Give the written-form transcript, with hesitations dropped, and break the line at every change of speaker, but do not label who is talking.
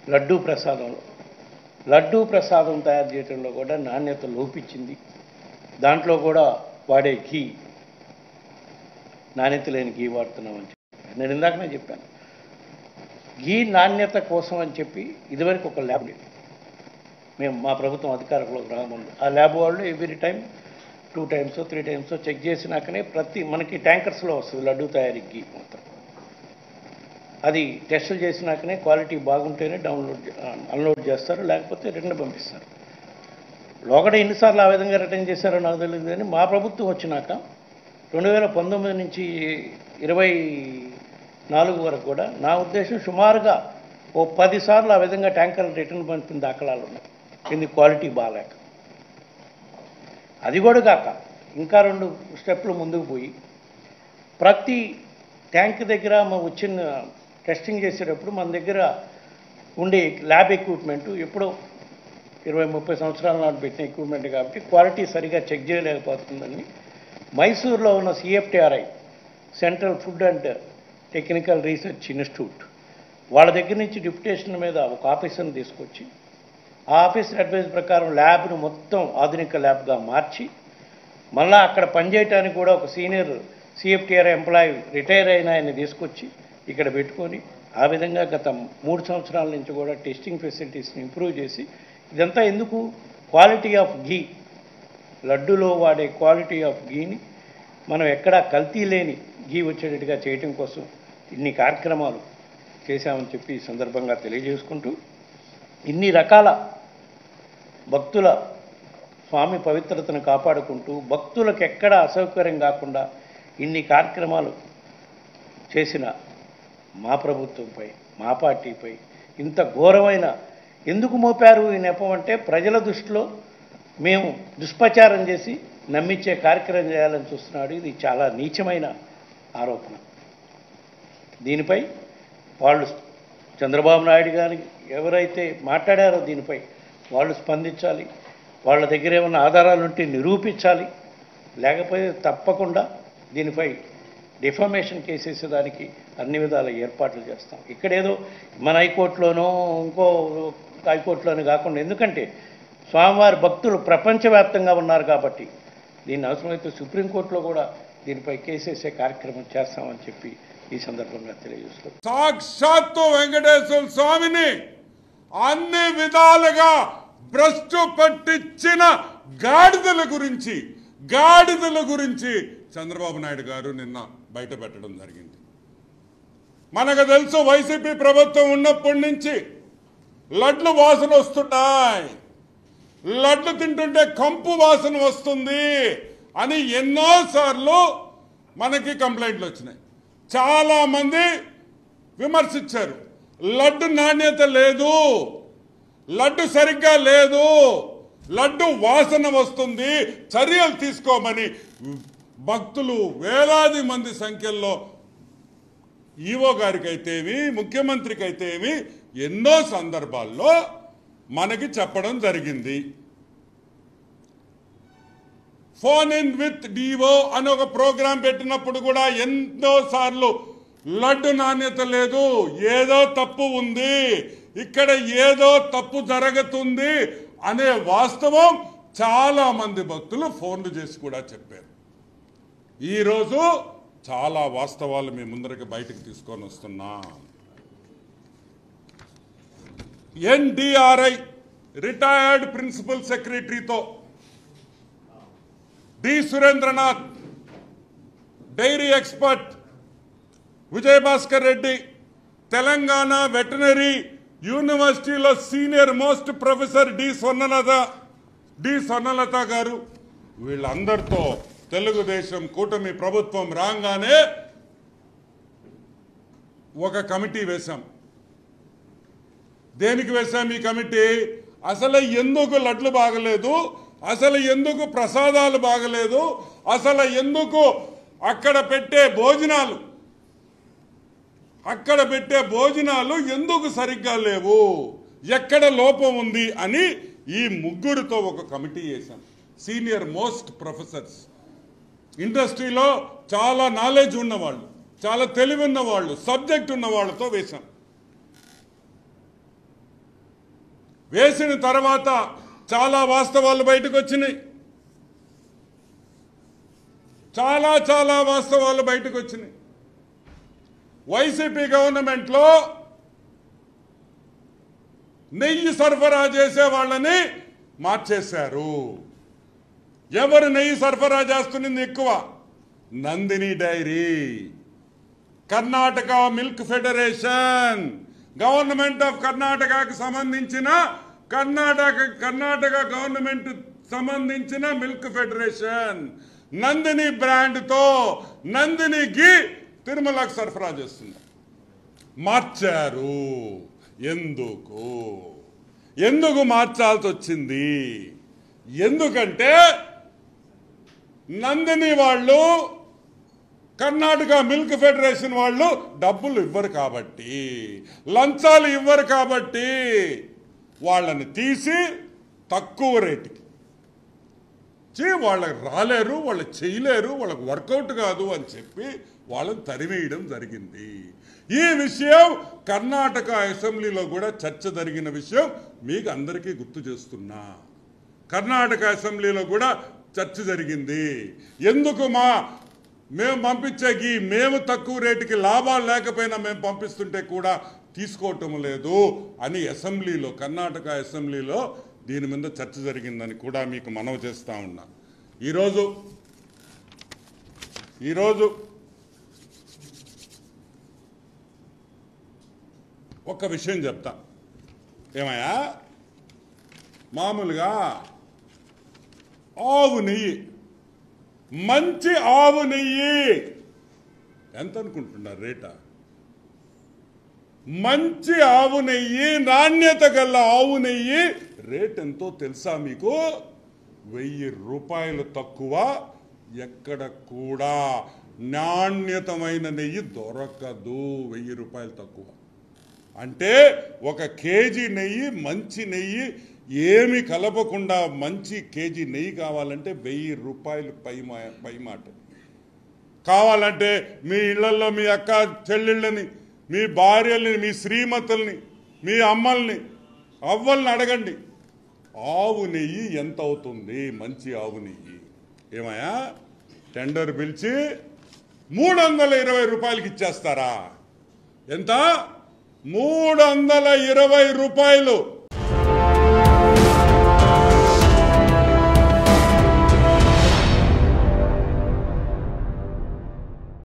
లడ్డూ ప్రసాదం తయారు చేయడంలో కూడా నాణ్యత లోపించింది. దాంట్లో కూడా వాడే ఘీ నాణ్యత లేని ఘీ వాడుతున్నామని చెప్పి నేను ఇందాకనే చెప్పాను. ఘీ నాణ్యత కోసం అని చెప్పి ఇదివరకు ఒక ల్యాబ్ లేదు. మేము మా ప్రభుత్వం అధికారంలోకి రాకముందు ఆ ల్యాబ్ వాళ్ళు every time 2 times 3 times check చేసినాకనే మనకి ట్యాంకర్స్లో వస్తుంది లడ్డూ తయారీ ఘీ మొత్తం. అది టెస్టులు చేసినాకనే క్వాలిటీ బాగుంటేనే అన్లోడ్ చేస్తారు, లేకపోతే రిటర్న్ పంపిస్తారు. లోగడ ఎన్నిసార్లు ఆ విధంగా రిటర్న్ చేశారో నాకు తెలియదు. కానీ మా ప్రభుత్వం వచ్చినాక 2019 నుంచి 24 వరకు కూడా నా ఉద్దేశం సుమారుగా ఓ 10 సార్లు ఆ విధంగా ట్యాంకర్లు రిటర్న్ పంపిన దాఖలాలు ఉన్నాయి. ఇది క్వాలిటీ బాగాలేక. అది కూడా కాక ఇంకా 2 స్టెప్లు ముందుకు పోయి ప్రతి ట్యాంక్ దగ్గర వచ్చిన టెస్టింగ్ చేసేటప్పుడు మన దగ్గర ఉండే ల్యాబ్ ఎక్విప్మెంట్ ఎప్పుడో 20-30 సంవత్సరాల నాటి పెట్టిన ఎక్విప్మెంట్ కాబట్టి క్వాలిటీ సరిగా చెక్ చేయలేకపోతుందని మైసూరులో ఉన్న CFTRI central food and technical research institute వాళ్ళ దగ్గర నుంచి డిప్యుటేషన్ మీద ఒక ఆఫీసర్ని తీసుకొచ్చి ఆ ఆఫీసర్ అడ్వైజ్ ప్రకారం ల్యాబ్ను మొత్తం ఆధునిక ల్యాబ్గా మార్చి మళ్ళీ అక్కడ పనిచేయడానికి కూడా ఒక సీనియర్ CFTRI ఎంప్లాయీ రిటైర్ అయిన ఆయన తీసుకొచ్చి ఇక్కడ పెట్టుకొని ఆ విధంగా గత 3 సంవత్సరాల నుంచి కూడా టెస్టింగ్ ఫెసిలిటీస్ని ఇంప్రూవ్ చేసి ఇదంతా ఎందుకు క్వాలిటీ ఆఫ్ ఘీ లడ్డూలో వాడే క్వాలిటీ ఆఫ్ ఘీని మనం ఎక్కడా కల్తీ లేని ఘీ వచ్చేటట్టుగా చేయటం కోసం ఇన్ని కార్యక్రమాలు చేశామని చెప్పి ఈ సందర్భంగా తెలియజేసుకుంటూ ఇన్ని రకాల భక్తుల స్వామి పవిత్రతను కాపాడుకుంటూ భక్తులకు ఎక్కడ అసౌకర్యం కాకుండా ఇన్ని కార్యక్రమాలు చేసిన మా ప్రభుత్వంపై మా పార్టీపై ఇంత ఘోరమైన ఎందుకు మోపారు ఈ నెపం అంటే ప్రజల దృష్టిలో మేము దుష్ప్రచారం చేసి నమ్మించే కార్యక్రమం చేయాలని చూస్తున్నాడు. ఇది చాలా నీచమైన ఆరోపణ. దీనిపై వాళ్ళు చంద్రబాబు నాయుడు గారికి ఎవరైతే మాట్లాడారో దీనిపై వాళ్ళు స్పందించాలి. వాళ్ళ దగ్గర ఏమైనా ఆధారాలు ఉంటే నిరూపించాలి. లేకపోతే తప్పకుండా దీనిపై డిఫమేషన్ కేసేసేదానికి అన్ని విధాల ఏర్పాట్లు చేస్తాం. ఇక్కడేదో మన హైకోర్టులోనో ఇంకో హైకోర్టులోనూ కాకుండా, ఎందుకంటే స్వామివారి భక్తులు ప్రపంచవ్యాప్తంగా ఉన్నారు కాబట్టి దీన్ని అవసరమైతే సుప్రీంకోర్టులో కూడా దీనిపై కేసేసే కార్యక్రమం చేస్తామని చెప్పి ఈ సందర్భంగా తెలియజేస్తాం.
సాక్షాత్తు వెంకటేశ్వర స్వామిని అన్ని విధాలుగా భ్రష్టు పట్టించిన గాడిదల గురించి చంద్రబాబు నాయుడు గారు నిన్న బయట పెట్టడం జరిగింది. మనకు తెలుసు వైసీపీ ప్రభుత్వం ఉన్నప్పటి నుంచి లడ్లు వాసన వస్తున్నాయి, లడ్లు తింటుంటే కంపు వాసన వస్తుంది అని ఎన్నోసార్లు మనకి కంప్లైంట్లు వచ్చినాయి. చాలా మంది విమర్శించారు. లడ్డు నాణ్యత లేదు, లడ్డు సరిగ్గా లేదు, లడ్డు వాసన వస్తుంది, చర్యలు తీసుకోమని భక్తులు వేలాది మంది సంఖ్యలో ఈవో గారికి అయితేమి ముఖ్యమంత్రికి అయితేమి ఎన్నో సందర్భాల్లో మనకి చెప్పడం జరిగింది. ఫోన్ ఇన్ విత్ డివో అని ఒక ప్రోగ్రాం పెట్టినప్పుడు కూడా ఎన్నో సార్లు లడ్డు నాణ్యత లేదు, ఏదో తప్పు ఉంది, ఇక్కడ ఏదో తప్పు జరుగుతుంది అనే వాస్తవం చాలా మంది భక్తులు ఫోన్లు చేసి కూడా చెప్పారు. ఈరోజు చాలా వాస్తవాలు మీ ముందరికి బయటకు తీసుకొని వస్తున్నా. NDRI రిటైర్డ్ ప్రిన్సిపల్ సెక్రటరీతో D Surendranath, dairy expert Vijayabhaskar Reddy, Telangana veterinary యూనివర్సిటీలో senior most professor D Swarnalatha garu, వీళ్ళందరితో తెలుగుదేశం కూటమి ప్రభుత్వం రాగానే ఒక కమిటీ వేశాం. దేనికి వేశాం ఈ కమిటీ? అసలు ఎందుకు లడ్లు బాగలేదు, అసలు ఎందుకు ప్రసాదాలు బాగలేదు, అసలు ఎందుకు అక్కడ పెట్టే భోజనాలు ఎందుకు సరిగ్గా లేవు, ఎక్కడ లోపం ఉంది అని ఈ ముగ్గురితో ఒక కమిటీ వేశాం. సీనియర్ మోస్ట్ ప్రొఫెసర్స్, ఇండస్ట్రీలో చాలా నాలెడ్జ్ ఉన్నవాళ్ళు, చాలా తెలివి ఉన్నవాళ్ళు, సబ్జెక్ట్ ఉన్న వాళ్ళతో వేశాం. వేసిన తర్వాత చాలా వాస్తవాలు బయటకు వచ్చినాయి. చాలా వాస్తవాలు బయటకు వచ్చినాయి. వైసీపీ గవర్నమెంట్లో నెయ్యి సరఫరా చేసే వాళ్ళని మార్చేశారు. ఎవరు నెయ్యి సరఫరా చేస్తున్నది ఎక్కువ? Nandini dairy, Karnataka milk federation, government of కర్ణాటకకు సంబంధించిన కర్ణాటక గవర్నమెంట్ సంబంధించిన మిల్క్ ఫెడరేషన్ నందిని బ్రాండ్తో నందిని ఘీ తిరుమలకు సరఫరా చేస్తుంది. మార్చారు. ఎందుకు మార్చాల్సి వచ్చింది? ఎందుకంటే నందిని వాళ్ళు, కర్ణాటక మిల్క్ ఫెడరేషన్ వాళ్ళు డబ్బులు ఇవ్వరు కాబట్టి, లంచాలు ఇవ్వరు కాబట్టి వాళ్ళని తీసి తక్కువ రేటుకి వాళ్ళకి రాలేరు, వాళ్ళు చేయలేరు, వాళ్ళకి వర్కౌట్ కాదు అని చెప్పి వాళ్ళని తరివేయడం జరిగింది. ఈ విషయం కర్ణాటక అసెంబ్లీలో కూడా చర్చ జరిగిన విషయం మీకు అందరికీ గుర్తు చేస్తున్నా. కర్ణాటక అసెంబ్లీలో కూడా చర్చ జరిగింది. ఎందుకు మేము పంపించేకి మేము తక్కువ రేటుకి లాభాలు లేకపోయినా మేము పంపిస్తుంటే కూడా తీసుకోవటం లేదు అని అసెంబ్లీలో, కర్ణాటక అసెంబ్లీలో దీని మీద చర్చ జరిగిందని కూడా మీకు మనవి చేస్తా ఉన్నా. ఈరోజు ఒక విషయం చెప్తా. ఏమయ్యా, మామూలుగా ఆవు నెయ్యి, మంచి ఆవు నెయ్యి ఎంత అనుకుంటున్నారు రేటా? మంచి ఆవు నెయ్యి, నాణ్యత గల ఆవు నెయ్యి రేట్ ఎంతో తెలుసా మీకు? 1000 రూపాయలు తక్కువ ఎక్కడ కూడా నాణ్యతమైన నెయ్యి దొరకదు. 1000 రూపాయలు తక్కువ అంటే 1 కేజీ నెయ్యి, మంచి నెయ్యి ఏమి కలపకుండా మంచి కేజీ నెయ్యి కావాలంటే 1000 రూపాయలు పై మాట. కావాలంటే మీ ఇళ్లలో మీ అక్క చెల్లెళ్ళని, మీ భార్యల్ని, మీ శ్రీమతుల్ని, మీ అమ్మల్ని, అవ్వల్ని అడగండి ఆవు నెయ్యి ఎంత అవుతుంది. మంచి ఆవు నెయ్యి ఏమయ్యా టెండర్ పిలిచి 320 రూపాయలకి ఇచ్చేస్తారా? ఎంత? 320 రూపాయలు.